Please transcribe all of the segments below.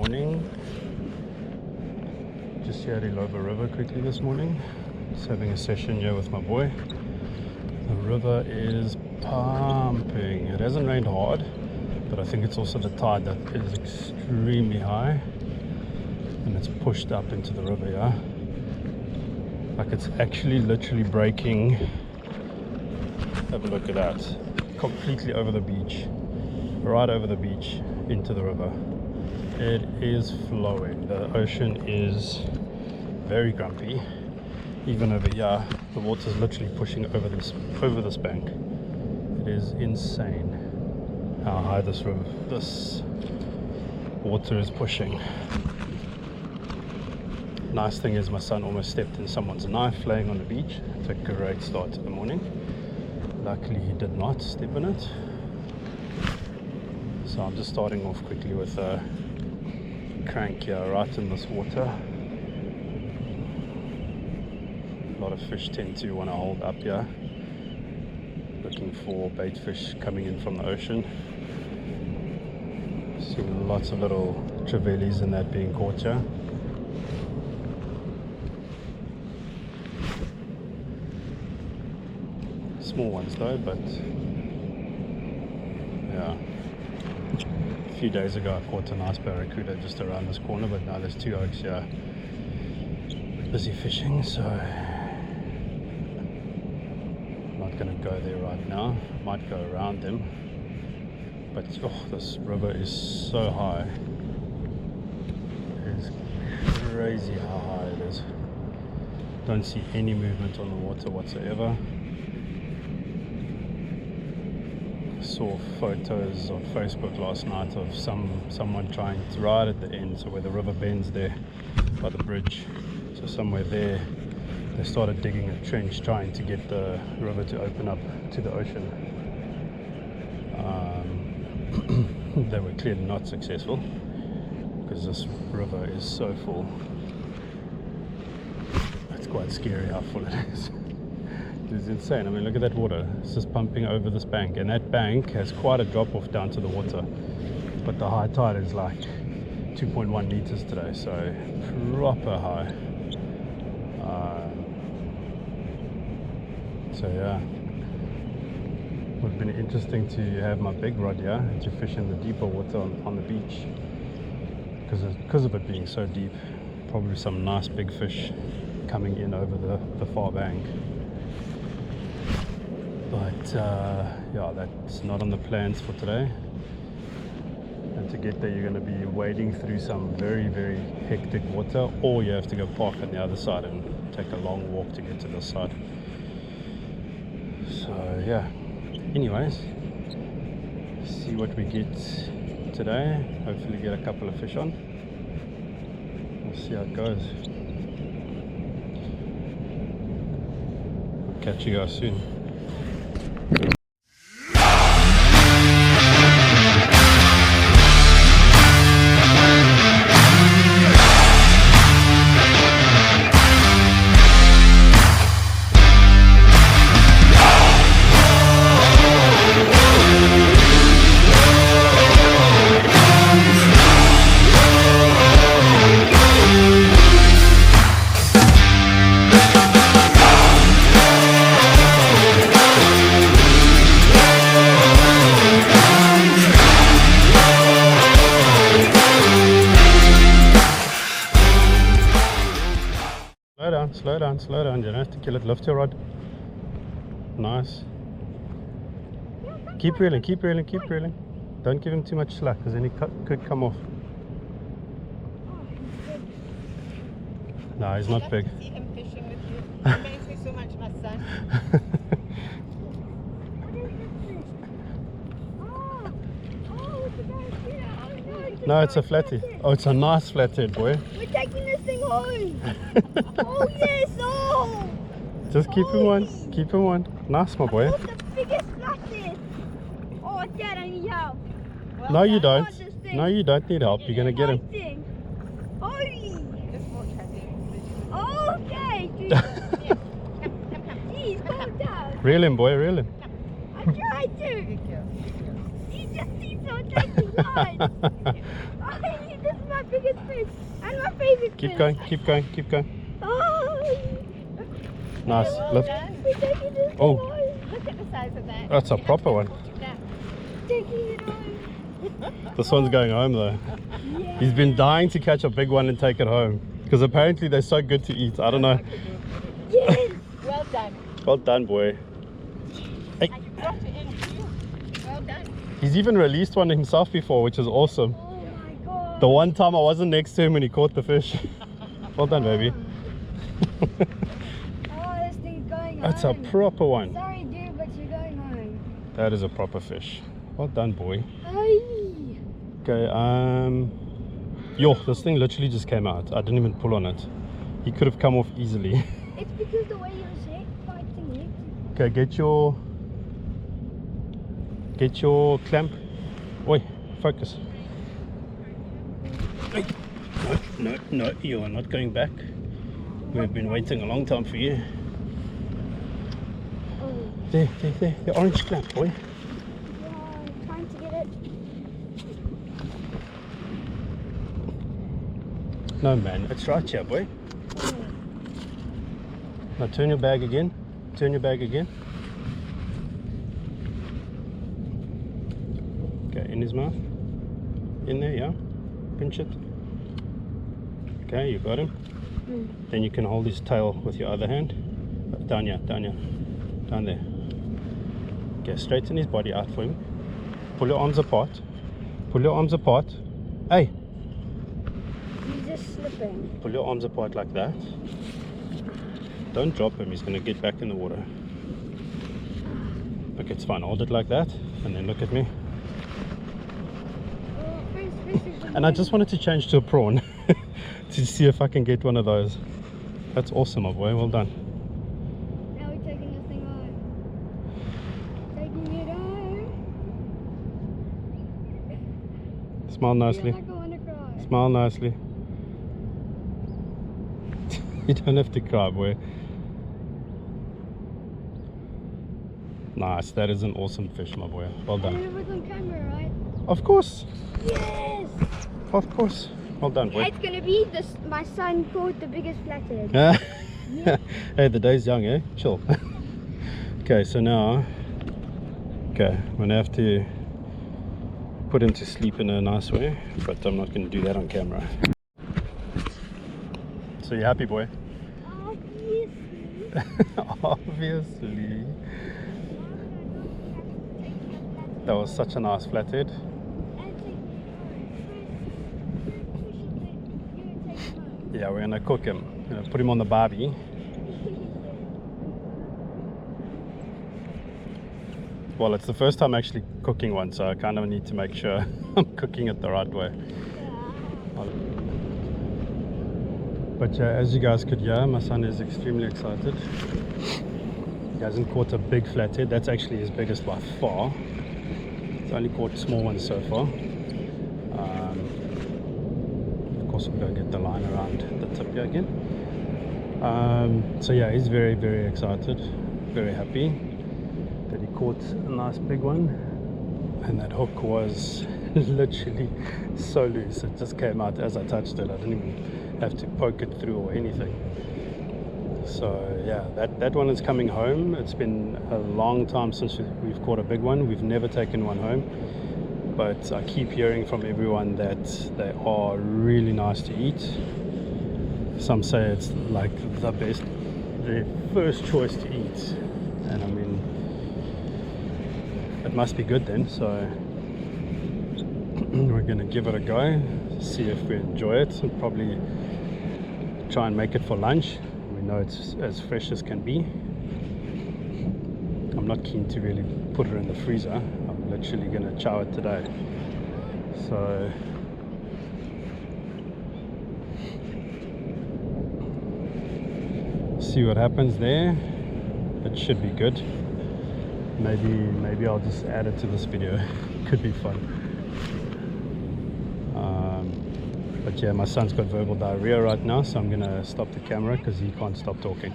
morning. Just here at Illovo River quickly this morning. Just having a session here with my boy. The river is pumping. It hasn't rained hard, but I think it's also the tide that is extremely high and it's pushed up into the river, yeah. Like it's actually literally breaking. Have a look at that. Completely over the beach. Right over the beach into the river. It is flowing. The ocean is very grumpy. Even over here, the water is literally pushing over this bank. It is insane how high this water is pushing. Nice thing is my son almost stepped in someone's knife laying on the beach. It's a great start to the morning. Luckily he did not step in it. So I'm just starting off quickly with a crank here right in this water. A lot of fish tend to want to hold up here, looking for bait fish coming in from the ocean. Seeing lots of little trevallies and that being caught here. Small ones though, but yeah. A few days ago I caught a nice barracuda just around this corner, but now there's two oaks here busy fishing, so I'm not going to go there right now. Might go around them, but this river is so high. It is crazy how high it is. Don't see any movement on the water whatsoever. Saw photos on Facebook last night of someone trying to ride at the end, so where the river bends there by the bridge, so somewhere there they started digging a trench trying to get the river to open up to the ocean. They were clearly not successful because this river is so full. It's quite scary how full it is. It's insane. I mean, look at that water. It's just pumping over this bank, and that bank has quite a drop off down to the water, but the high tide is like 2.1 meters today, so proper high. So yeah, would have been interesting to have my big rod here and to fish in the deeper water on the beach, because of it being so deep. Probably some nice big fish coming in over the far bank. But yeah, that's not on the plans for today. And to get there, you're going to be wading through some very, very hectic water, or you have to go park on the other side and take a long walk to get to this side. So yeah, anyways, see what we get today. Hopefully get a couple of fish on. We'll see how it goes. I'll catch you guys soon. Slow down, you don't have to kill it. Lift your rod. Nice. Keep reeling. Don't give him too much slack, because then he could come off. No, he's not big. I see him fishing with you. It makes me so much, my son. No, it's a flathead. Oh, it's a nice flathead, boy. We're taking this thing home. Oh yes, oh! Just keep him one. Keep him one. Nice, my boy. What's the biggest flathead? Oh, Dad, I need help. Well, no, you don't. No, you don't need help. You're gonna get him. Holy! Just watch her. Okay, dude. Come. Please, calm down. Reel him, boy. Reel him. I tried to. He just seems so taking time. Oh, this is my biggest fish and my favorite Keep fish. going, keep going, keep going. Oh, Nice. Lift. we're taking this Oh. home. Look at the size of that. That's a proper one. Taking it home. This one's going home though. Yeah. He's been dying to catch a big one and take it home. Because apparently they're so good to eat. I don't know. Yes. Well done. Well done, boy. Hey. And you brought it in too. Well done. He's even released one himself before, which is awesome. Oh my god. The one time I wasn't next to him when he caught the fish. Well done, baby. Oh, this thing's going That's a home. proper one. Sorry, dude, but you're going home. That is a proper fish. Well done, boy. Hey. Okay, yo, this thing literally just came out. I didn't even pull on it. He could have come off easily. It's because the way you're fighting it. Okay, get your clamp. Oi, focus. Oi. No, you are not going back. We've been waiting a long time for you. Oh, There, the orange clamp, boy. yeah, I'm trying to get it. No, man, it's right here, boy. Oh. Now turn your bag again. Turn your bag again. Okay, in his mouth. In there, yeah. Pinch it. Okay, you got him. Then you can hold his tail with your other hand. Down here, down there. Okay, straighten his body out for him. Pull your arms apart. Pull your arms apart. Hey, He's just slipping. pull your arms apart like that. Don't drop him, he's going to get back in the water. Okay, it's fine. Hold it like that and then look at me. Oh, fish is And I just wanted to change to a prawn to see if I can get one of those. That's awesome, my boy. Well done. Now we're taking this thing home. Taking it home. Smile nicely. Feel like I want to cry. Smile nicely. You don't have to cry, boy. Nice. That is an awesome fish, my boy. Well And done. it was on camera, right? Of course. Yes! Of course. Well done, boy. It's gonna be this. My son caught the biggest flathead. Yeah. Hey, the day's young, eh? Chill. Okay, so now, I'm gonna have to put him to sleep in a nice way, but I'm not gonna do that on camera. So you happy, boy? Obviously. Obviously. That was such a nice flathead. Yeah, we're gonna cook him. We're gonna put him on the barbie. Well, it's the first time actually cooking one, so I kind of need to make sure I'm cooking it the right way. But yeah, as you guys could hear, my son is extremely excited. He hasn't caught a big flathead. That's actually his biggest by far. He's only caught small ones so far. Of course, we'll go get the line around the tip here again. So yeah, he's very, very excited, very happy that he caught a nice big one. And that hook was literally so loose. It just came out as I touched it. I didn't even have to poke it through or anything. So yeah, that one is coming home. It's been a long time since we've caught a big one. We've never taken one home, but I keep hearing from everyone that they are really nice to eat. Some say it's like the best, their first choice to eat, and I mean, it must be good then. So we're gonna give it a go, see if we enjoy it, and probably try and make it for lunch. We know it's as fresh as can be. I'm not keen to really put it in the freezer. I'm literally gonna chow it today. So see what happens there. It should be good. Maybe I'll just add it to this video. Could be fun. But yeah, my son's got verbal diarrhea right now, so I'm gonna stop the camera because he can't stop talking.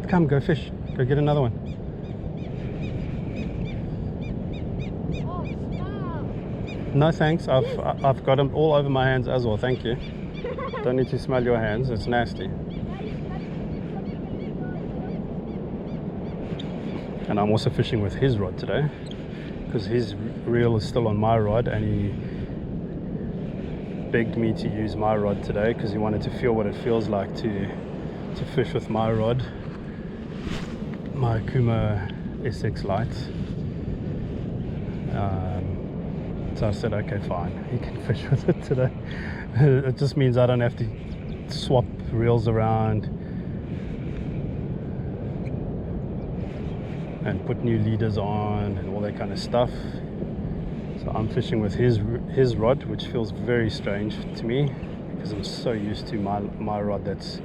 Come, go fish. Go get another one. Oh, stop. No thanks, I've got them all over my hands as well, thank you. Don't need to smell your hands, it's nasty. And I'm also fishing with his rod today, because his reel is still on my rod, and he begged me to use my rod today because he wanted to feel what it feels like to fish with my rod, my Kuma SX Lite. So I said, okay, fine, he can fish with it today. It just means I don't have to swap reels around and put new leaders on and all that kind of stuff. So I'm fishing with his rod, which feels very strange to me because I'm so used to my rod that's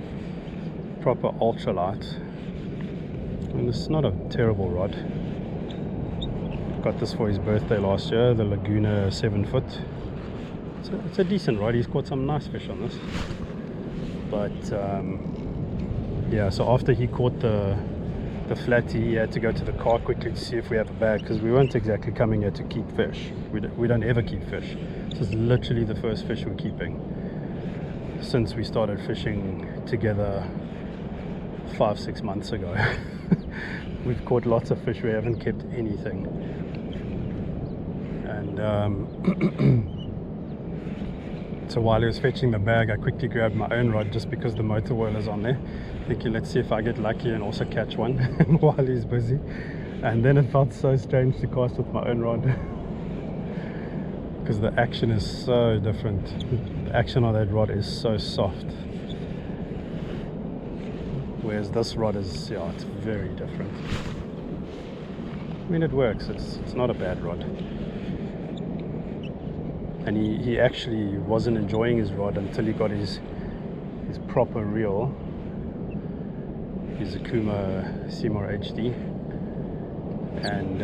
proper ultralight. And it's not a terrible rod. Got this for his birthday last year, the Laguna 7-foot. It's a decent rod. He's caught some nice fish on this. But yeah, so after he caught the flatty, he had to go to the car quickly to see if we have a bag, because we weren't exactly coming here to keep fish. We don't ever keep fish. This is literally the first fish we're keeping since we started fishing together 5-6 months ago. We've caught lots of fish, we haven't kept anything. And so while he was fetching the bag, I quickly grabbed my own rod just because the motor whirler's on there, thinking let's see if I get lucky and also catch one while he's busy. And then it felt so strange to cast with my own rod because the action is so different. The action on that rod is so soft, whereas this rod is, yeah, it's very different. I mean, it works, it's not a bad rod. And he actually wasn't enjoying his rod until he got his proper reel, his Akuma Seymour HD. And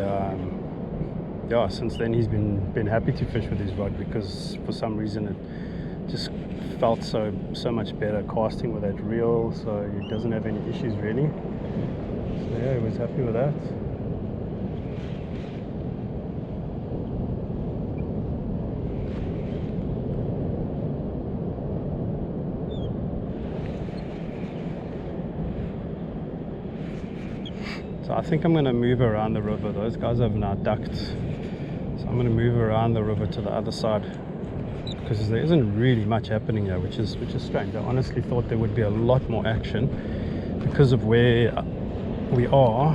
yeah, since then he's been happy to fish with his rod, because for some reason it just felt so much better casting with that reel, so he doesn't have any issues really. So yeah, he was happy with that. So I think I'm going to move around the river. Those guys have now ducked, so I'm going to move around the river to the other side, because there isn't really much happening here, which is strange. I honestly thought there would be a lot more action because of where we are,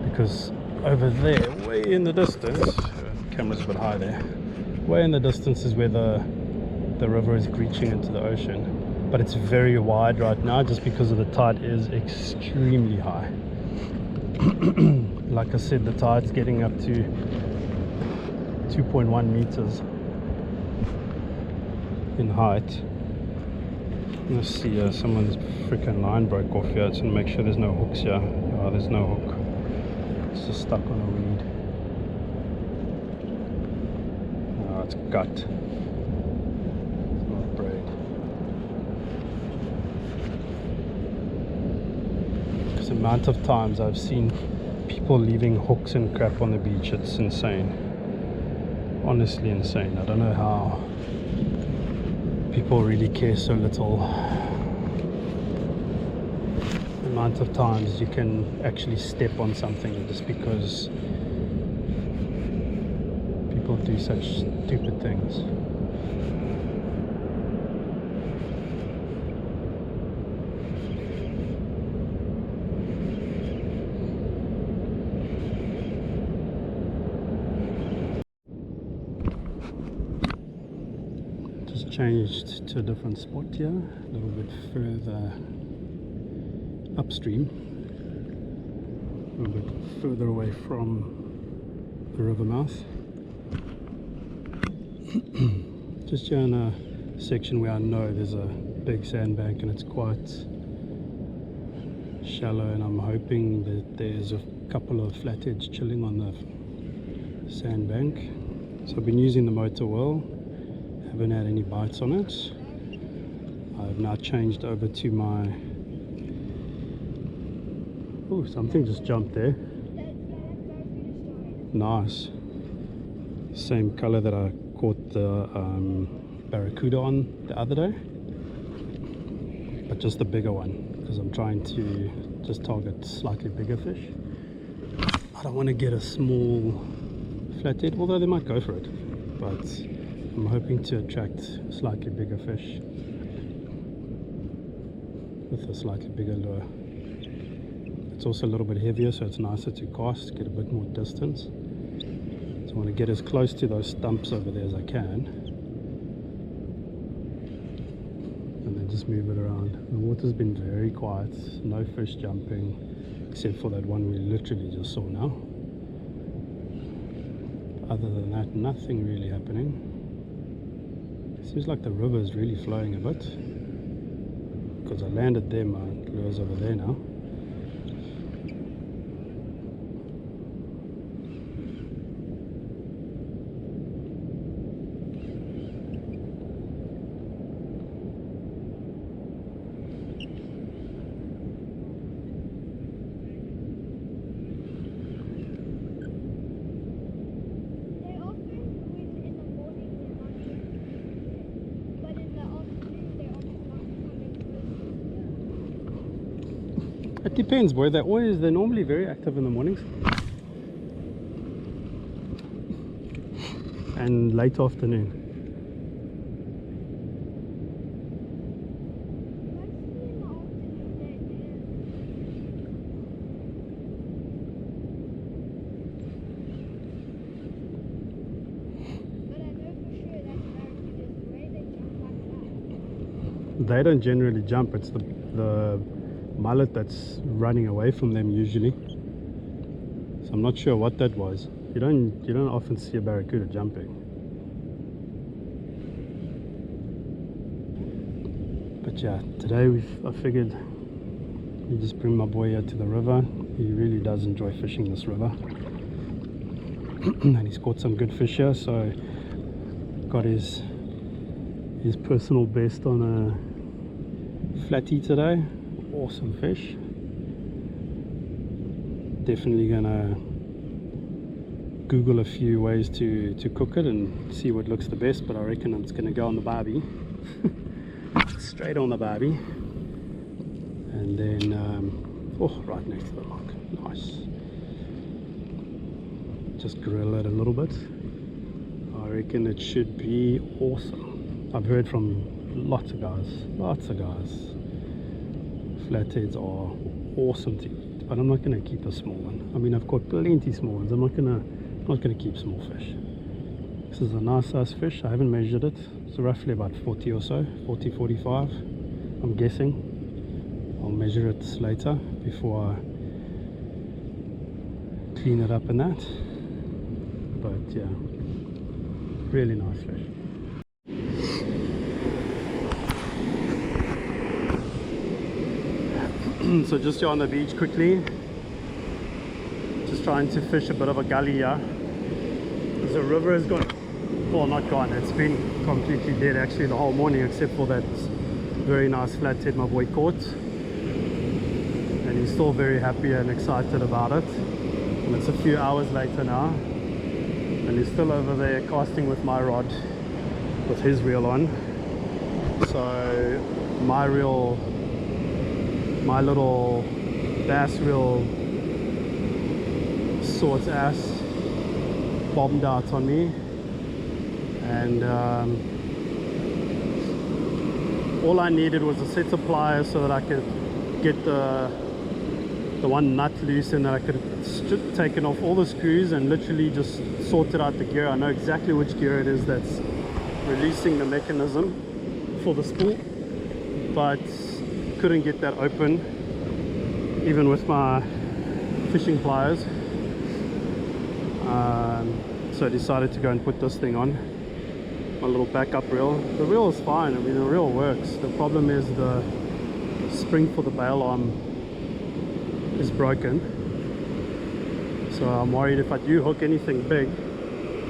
because over there, way in the distance, camera's a bit high there, way in the distance is where the river is reaching into the ocean, but it's very wide right now just because of the tide is extremely high. Like I said, the tide's getting up to 2.1 meters in height. Let's see, someone's freaking line broke off here. Just want to make sure there's no hooks here. Oh, there's no hook. It's just stuck on a reed. Oh, it's gut. It's not braid. Because the amount of times I've seen people leaving hooks and crap on the beach, it's insane. Honestly insane. I don't know how people really care so little. The amount of times you can actually step on something just because people do such stupid things. Changed to a different spot here, a little bit further upstream, a little bit further away from the river mouth. Just here in a section where I know there's a big sandbank and it's quite shallow, and I'm hoping that there's a couple of flatheads chilling on the sandbank. So I've been using the motor well. Haven't had any bites on it. I've now changed over to my... Oh, something just jumped there. Nice. Same color that I caught the barracuda on the other day, but just a bigger one, because I'm trying to just target slightly bigger fish. I don't want to get a small flathead, although they might go for it, but I'm hoping to attract slightly bigger fish with a slightly bigger lure. It's also a little bit heavier, so it's nicer to cast, get a bit more distance. So I want to get as close to those stumps over there as I can, and then just move it around. The water's been very quiet, no fish jumping, except for that one we literally just saw now. Other than that, nothing really happening. Seems like the river is really flowing a bit, because I landed there, my lure's over there now. They often swim in the morning, but in the afternoon they often not come in. It depends, boy. They're normally very active in the mornings and late afternoon. Mostly in the afternoon they do. But I know for sure that barracudas, the way they jump like that. They don't generally jump. It's the mullet that's running away from them usually. So I'm not sure what that was. You don't often see a barracuda jumping. But yeah, today I figured we just bring my boy here to the river. He really does enjoy fishing this river. And he's caught some good fish here, so got his personal best on a flatty today. Awesome fish. Definitely gonna Google a few ways to cook it and see what looks the best, but I reckon it's gonna go on the barbie. Straight on the barbie, and then right next to the log. Nice. Just grill it a little bit. I reckon it should be awesome. I've heard from lots of guys, flatheads are awesome to eat, but I'm not going to keep a small one. I mean, I've caught plenty small ones. I'm not gonna keep small fish. This is a nice size fish. I haven't measured it. It's roughly about 40 or so, 40, 45, I'm guessing. I'll measure it later before I clean it up and that. But yeah, really nice fish. So just here on the beach quickly, just trying to fish a bit of a gully here. The river has gone, well, not gone, it's been completely dead actually the whole morning, except for that very nice flathead my boy caught, and he's still very happy and excited about it. And it's a few hours later now, and he's still over there casting with my rod with his reel on. So my little bass reel saw its ass, bombed out on me, and all I needed was a set of pliers so that I could get the one nut loose, and that I could have taken off all the screws and literally just sorted out the gear. I know exactly which gear it is that's releasing the mechanism for the spool, but couldn't get that open even with my fishing pliers. So I decided to go and put this thing on, my little backup reel. The reel is fine, I mean the reel works. The problem is the spring for the bail arm is broken, so I'm worried if I do hook anything big,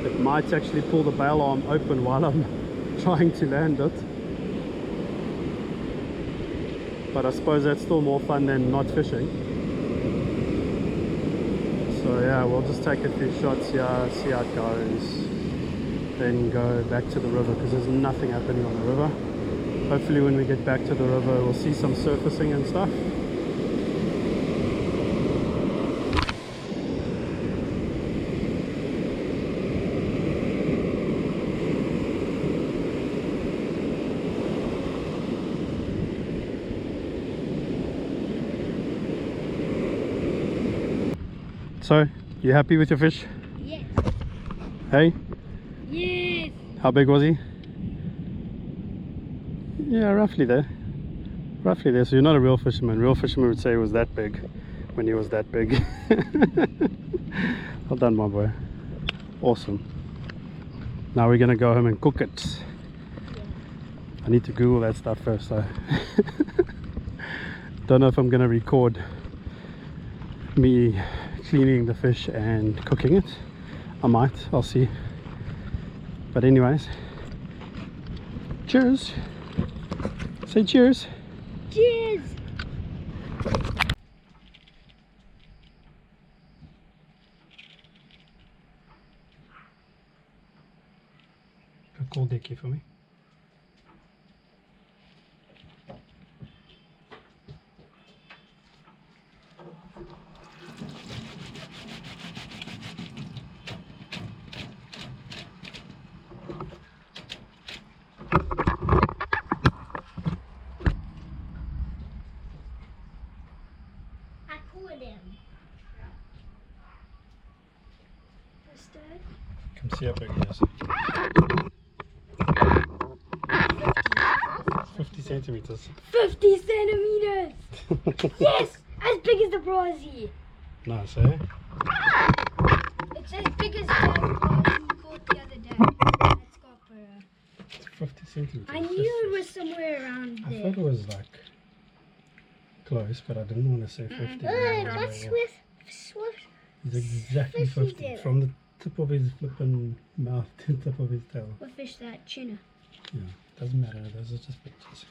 it might actually pull the bail arm open while I'm trying to land it. But I suppose that's still more fun than not fishing. So yeah, we'll just take a few shots here, see how it goes. then go back to the river because there's nothing happening on the river. Hopefully when we get back to the river we'll see some surfacing and stuff. So, you happy with your fish? Yes. Hey? Yes. How big was he? Yeah, roughly there. Roughly there. So you're not a real fisherman. Real fisherman would say it was that big when he was that big. Well done, my boy. Awesome. Now we're gonna go home and cook it. I need to Google that stuff first though. Don't know if I'm gonna record me cleaning the fish and cooking it. I might, I'll see. But anyways, cheers. Say cheers. Cheers. A cold dickie for me. I caught him. Bastard. Come see how big he is. 50 centimeters. 50 centimeters. Yes, as big as the Brazzy. Nice, eh? It's as big as the Brazzy we caught the other day. Let's go for It's 50 centimeters. I knew it was somewhere around I there. thought it was like close, but I didn't want to say 50. What's with Swift? He's exactly 50 50 there. from the tip of his flipping mouth to the tip of his tail. What fish that? Tuna. Yeah, doesn't matter, those are just pictures.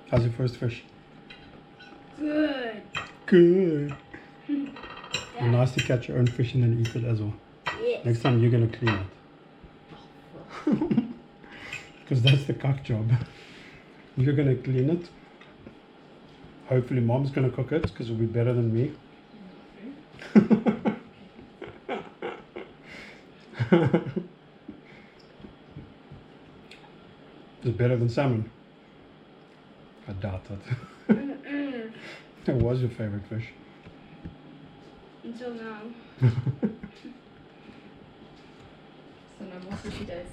How's your first fish? Good. Good. Nice to catch your own fish and then eat it as well. Yes. Next time you're gonna clean it. Because that's the cock job. You're gonna clean it. Hopefully mom's gonna cook it because it'll be better than me. Is it better than salmon? I doubt it. That was your favorite fish. Until now. So no more sushi days.